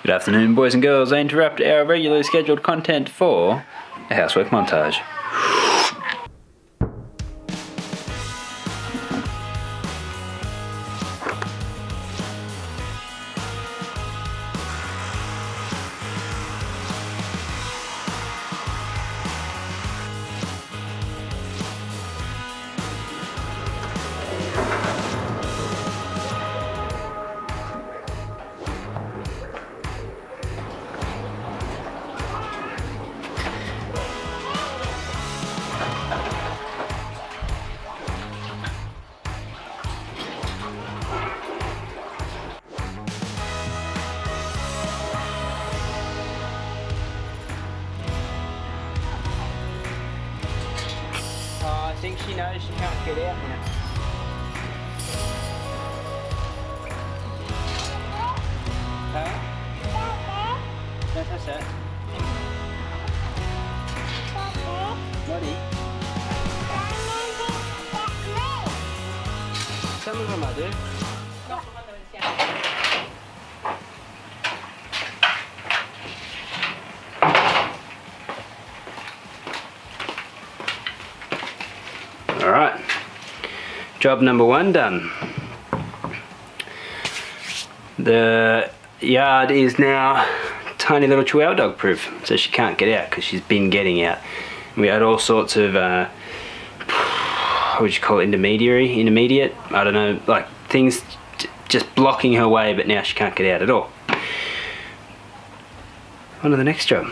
Good afternoon, boys and girls. I interrupt our regularly scheduled content for a housework montage. I think she knows she can't get out now. Huh? Don't touch that. Noddy. Some of them I do. Alright, job number one done. The yard is now tiny little Chihuahua dog proof, so she can't get out because she's been getting out. We had all sorts of, what would you call it, intermediate, I don't know, like things just blocking her way, but now she can't get out at all. On to the next job.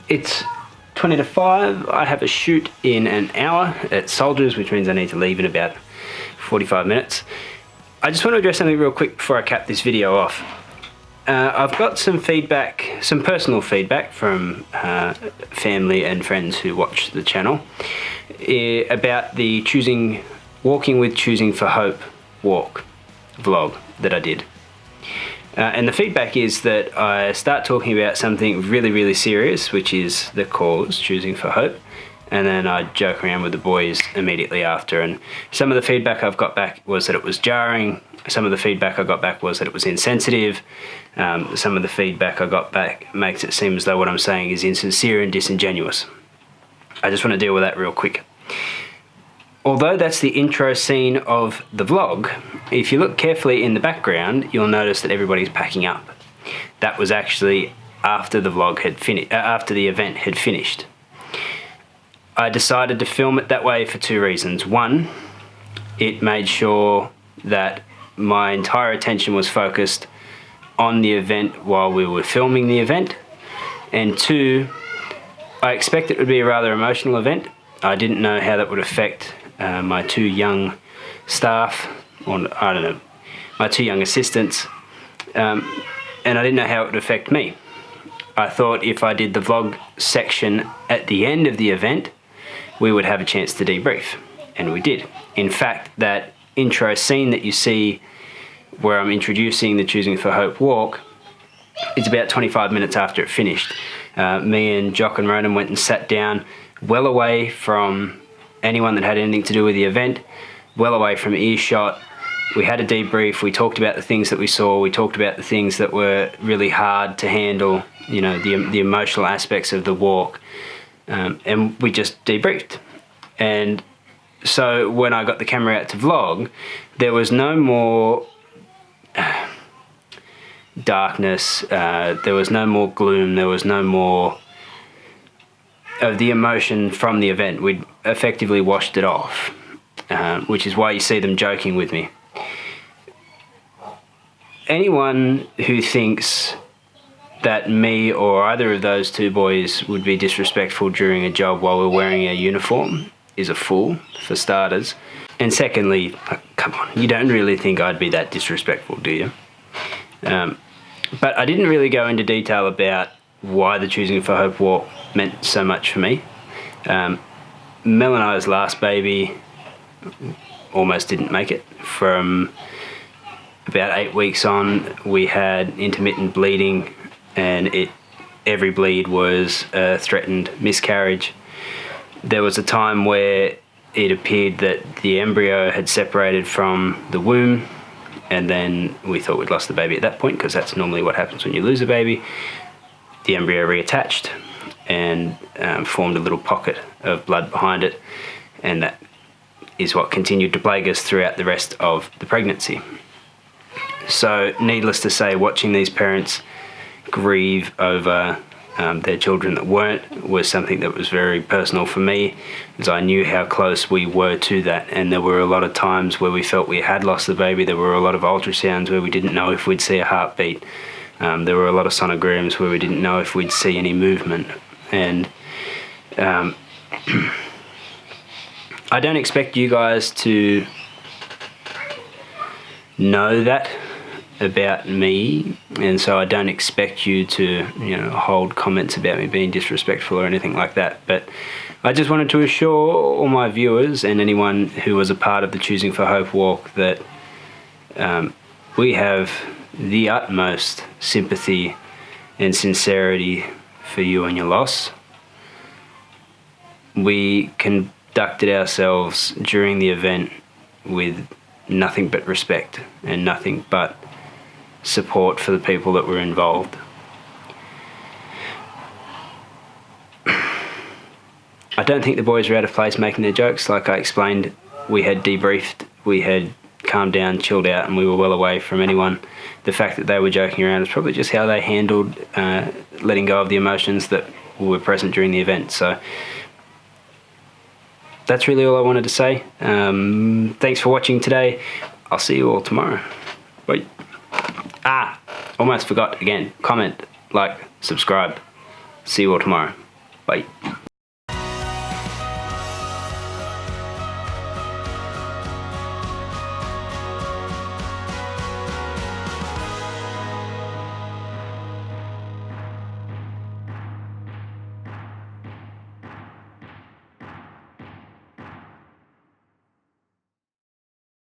It's 20 to 5, I have a shoot in an hour at Soldiers, which means I need to leave in about 45 minutes. I just want to address something real quick before I cap this video off. I've got some feedback, some personal feedback from family and friends who watch the channel about the Walking with Choosing for Hope walk vlog that I did. And the feedback is that I start talking about something really serious, which is the cause, choosing for hope, and then I joke around with the boys immediately after. And some of the feedback I've got back was that it was jarring, some of the feedback I got back was that it was insensitive, some of the feedback I got back makes it seem as though what I'm saying is insincere and disingenuous. I just want to deal with that real quick. Although that's the intro scene of the vlog, if you look carefully in the background, you'll notice that everybody's packing up. That was actually after the vlog had finished, after the event had finished. I decided to film it that way for two reasons. One, it made sure that my entire attention was focused on the event while we were filming the event. And two, I expect it would be a rather emotional event. I didn't know how that would affect my two young staff, or I don't know, my two young assistants, and I didn't know how it would affect me. I thought if I did the vlog section at the end of the event, we would have a chance to debrief, and we did. In fact, that intro scene that you see where I'm introducing the Choosing for Hope walk, it's about 25 minutes after it finished. Me and Jock and Ronan went and sat down well away from anyone that had anything to do with the event, well away from earshot. We had a debrief, we talked about the things that we saw, we talked about the things that were really hard to handle, you know, the emotional aspects of the walk, and we just debriefed. And so when I got the camera out to vlog, there was no more darkness, there was no more gloom, there was no more of the emotion from the event. We'd effectively washed it off, which is why you see them joking with me. Anyone who thinks that me or either of those two boys would be disrespectful during a job while we're wearing a uniform is a fool, for starters. And secondly, come on, you don't really think I'd be that disrespectful, do you? But I didn't really go into detail about why the Choosing for Hope walk meant so much for me. Mel and I's last baby almost didn't make it. From about 8 weeks on, we had intermittent bleeding, and every bleed was a threatened miscarriage. There was a time where it appeared that the embryo had separated from the womb, and then we thought we'd lost the baby at that point, because that's normally what happens when you lose a baby. The embryo reattached and formed a little pocket of blood behind it, and that is what continued to plague us throughout the rest of the pregnancy. So needless to say, watching these parents grieve over their children that weren't was something that was very personal for me, as I knew how close we were to that, and there were a lot of times where we felt we had lost the baby. There were a lot of ultrasounds where we didn't know if we'd see a heartbeat. There were a lot of sonograms where we didn't know if we'd see any movement. And I don't expect you guys to know that about me, and so I don't expect you to, hold comments about me being disrespectful or anything like that. But I just wanted to assure all my viewers and anyone who was a part of the Choosing for Hope walk that we have the utmost sympathy and sincerity for you and your loss. We conducted ourselves during the event with nothing but respect and nothing but support for the people that were involved. I don't think the boys were out of place making their jokes. Like I explained, we had debriefed, we had calmed down, chilled out, and we were well away from anyone. The fact that they were joking around is probably just how they handled letting go of the emotions that were present during the event. So that's really all I wanted to say. Thanks for watching today. I'll see you all tomorrow. Bye. Almost forgot again. Comment, like, subscribe. See you all tomorrow. Bye.